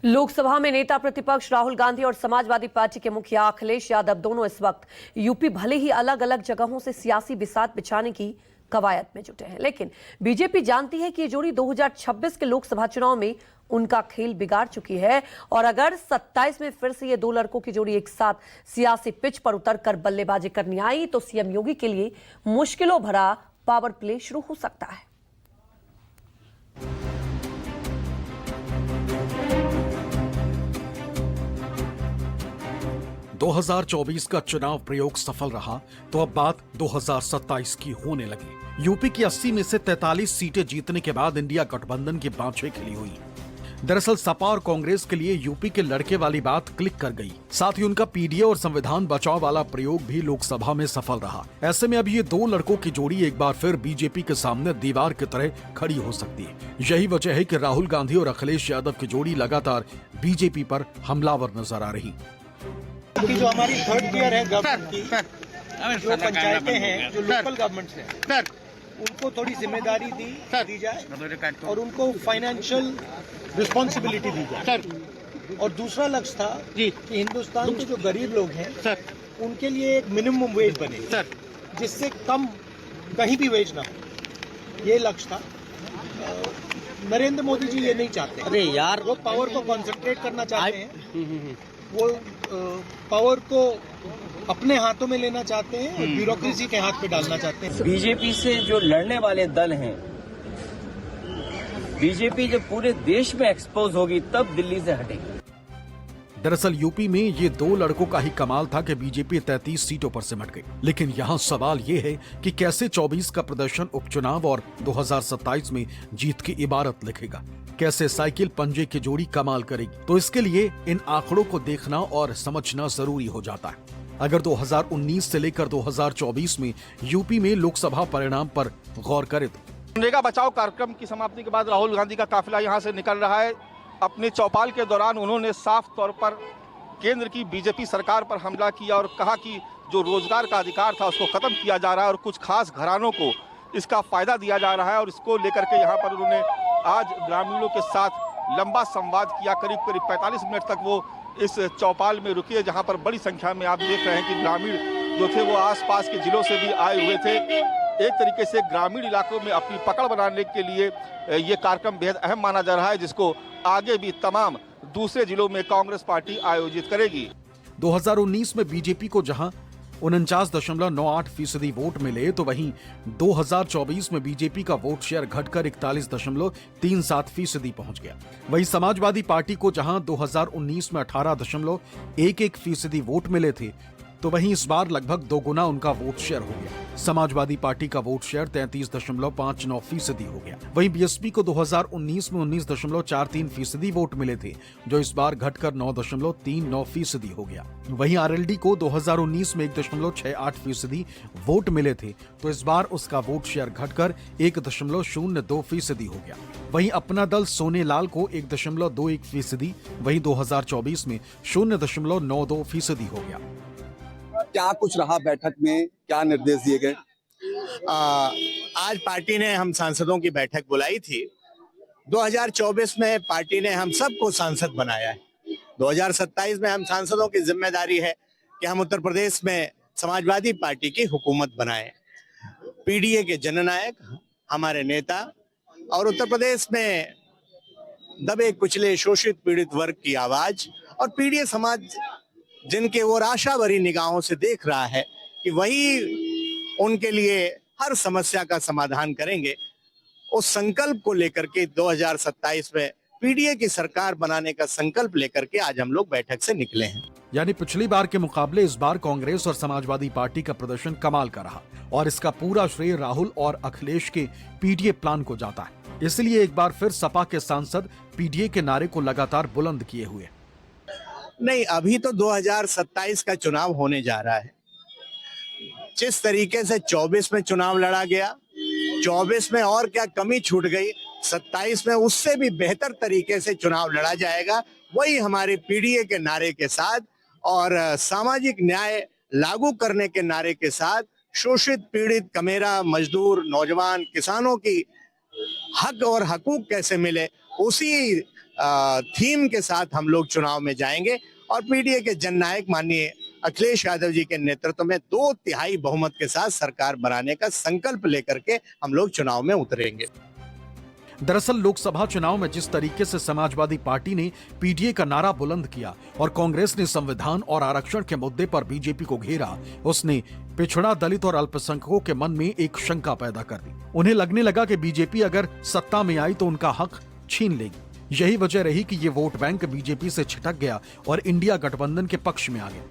लोकसभा में नेता प्रतिपक्ष राहुल गांधी और समाजवादी पार्टी के मुखिया अखिलेश यादव दोनों इस वक्त यूपी भले ही अलग अलग जगहों से सियासी बिसात बिछाने की कवायद में जुटे हैं, लेकिन बीजेपी जानती है कि ये जोड़ी 2026 के लोकसभा चुनाव में उनका खेल बिगाड़ चुकी है और अगर 27 में फिर से ये दो लड़कों की जोड़ी एक साथ सियासी पिच पर उतरकर बल्लेबाजी करनी आई तो सीएम योगी के लिए मुश्किलों भरा पावर प्ले शुरू हो सकता है। दो 2024 का चुनाव प्रयोग सफल रहा तो अब बात 2027 की होने लगी। यूपी की 80 में से 43 सीटें जीतने के बाद इंडिया गठबंधन की बाँछें खिली हुई। दरअसल सपा और कांग्रेस के लिए यूपी के लड़के वाली बात क्लिक कर गई। साथ ही उनका पीडीए और संविधान बचाओ वाला प्रयोग भी लोकसभा में सफल रहा। ऐसे में अब ये दो लड़कों की जोड़ी एक बार फिर बीजेपी के सामने दीवार की तरह खड़ी हो सकती है। यही वजह है कि राहुल गांधी और अखिलेश यादव की जोड़ी लगातार बीजेपी पर हमलावर नजर आ रही। कि जो हमारी थर्ड टियर है गवर्नमेंट की, जो पंचायतें हैं, जो लोकल गवर्नमेंट्स हैं, उनको थोड़ी जिम्मेदारी दी जाए और उनको फाइनेंशियल रिस्पॉन्सिबिलिटी दी जाए। और दूसरा लक्ष्य था कि हिंदुस्तान के जो गरीब लोग हैं उनके लिए एक मिनिमम वेज बने, जिससे कम कहीं भी वेज ना हो, ये लक्ष्य था। नरेंद्र मोदी जी ये नहीं चाहते। अरे यार, वो पावर को कॉन्सेंट्रेट करना चाहते हैं, वो पावर को अपने हाथों में लेना चाहते हैं और ब्यूरोक्रेसी के हाथ पे डालना चाहते हैं। बीजेपी से जो लड़ने वाले दल हैं, बीजेपी जब पूरे देश में एक्सपोज होगी तब दिल्ली से हटेगी। दरअसल यूपी में ये दो लड़कों का ही कमाल था कि बीजेपी 33 सीटों पर सिमट गई। लेकिन यहाँ सवाल ये है कि कैसे 24 का प्रदर्शन उपचुनाव और 2027 में जीत की इबारत लिखेगा, कैसे साइकिल पंजे की जोड़ी कमाल करेगी। तो इसके लिए इन आंकड़ों को देखना और समझना जरूरी हो जाता है। अगर 2019 से लेकर 2024 में यूपी में लोकसभा परिणाम पर गौर करें तो मनरेगा बचाओ कार्यक्रम की समाप्ति के बाद राहुल गांधी का काफिला यहां से निकल रहा है। अपने चौपाल के दौरान उन्होंने साफ तौर पर केंद्र की बीजेपी सरकार पर हमला किया और कहा कि जो रोजगार का अधिकार था उसको खत्म किया जा रहा है और कुछ खास घरानों को इसका फायदा दिया जा रहा है। और इसको लेकर के यहाँ पर उन्होंने आज ग्रामीणों के साथ लंबा संवाद किया। करीब करीब 45 मिनट तक वो इस चौपाल में रुके, जहाँ पर बड़ी संख्या में आप देख रहे हैं कि ग्रामीण जो थे वो आसपास के जिलों से भी आए हुए थे। एक तरीके से ग्रामीण इलाकों में अपनी पकड़ बनाने के लिए ये कार्यक्रम बेहद अहम माना जा रहा है, जिसको आगे भी तमाम दूसरे जिलों में कांग्रेस पार्टी आयोजित करेगी। 2019 में बीजेपी को जहां 49.98% वोट मिले तो वहीं 2024 में बीजेपी का वोट शेयर घटकर 41.37% पहुंच गया। वहीं समाजवादी पार्टी को जहां 2019 में 18.11% वोट मिले थे तो वहीं इस बार लगभग दोगुना उनका वोट शेयर हो गया। समाजवादी पार्टी का वोट शेयर 33.59% हो गया। वहीं बीएसपी को 2019 में 19.43% वोट मिले थे, जो इस बार घटकर 9.39% हो गया। वहीं आरएलडी को 2019 में 1.68% वोट मिले थे, तो इस बार उसका वोट शेयर घटकर 1.02% हो गया। वहीं अपना दल सोनेलाल को 1.21%, वहीं 2024 में 0.92% हो गया। क्या कुछ रहा बैठक में, क्या निर्देश दिए गए? आज पार्टी ने हम सांसदों की बैठक बुलाई थी। 2024 में पार्टी ने हम सबको सांसद बनाया है। 2027 में हम सांसदों की जिम्मेदारी है कि हम उत्तर प्रदेश में समाजवादी पार्टी की हुकूमत बनाएं। पीडीए के जननायक हमारे नेता और उत्तर प्रदेश में दबे कुचले शोषित पीड़ित वर्ग की आवाज और पीडीए समाज जिनके ओर आशा भरी निगाहों से देख रहा है कि वही उनके लिए हर समस्या का समाधान करेंगे, उस संकल्प को लेकर के 2027 में पीडीए की सरकार बनाने का संकल्प लेकर के आज हम लोग बैठक से निकले हैं। यानी पिछली बार के मुकाबले इस बार कांग्रेस और समाजवादी पार्टी का प्रदर्शन कमाल का रहा और इसका पूरा श्रेय राहुल और अखिलेश के पीडीए प्लान को जाता है। इसलिए एक बार फिर सपा के सांसद पीडीए के नारे को लगातार बुलंद किए हुए। नहीं, अभी तो 2027 का चुनाव होने जा रहा है। जिस तरीके से 24 में चुनाव लड़ा गया, 24 में और क्या कमी छूट गई, 27 में उससे भी बेहतर तरीके से चुनाव लड़ा जाएगा। वही हमारे पीडीए के नारे के साथ और सामाजिक न्याय लागू करने के नारे के साथ शोषित पीड़ित कमेरा मजदूर नौजवान किसानों की हक और हकूक कैसे मिले, उसी थीम के साथ हम लोग चुनाव में जाएंगे और पीडीए के जननायक माननीय अखिलेश यादव जी के नेतृत्व में 2/3 बहुमत के साथ सरकार बनाने का संकल्प लेकर के हम लोग चुनाव में उतरेंगे। दरअसल लोकसभा चुनाव में जिस तरीके से समाजवादी पार्टी ने पीडीए का नारा बुलंद किया और कांग्रेस ने संविधान और आरक्षण के मुद्दे पर बीजेपी को घेरा, उसने पिछड़ा, दलित और अल्पसंख्यकों के मन में एक शंका पैदा कर दी। उन्हें लगने लगा कि बीजेपी अगर सत्ता में आई तो उनका हक छीन लेगी। यही वजह रही कि ये वोट बैंक बीजेपी से छिटक गया और इंडिया गठबंधन के पक्ष में आ गया।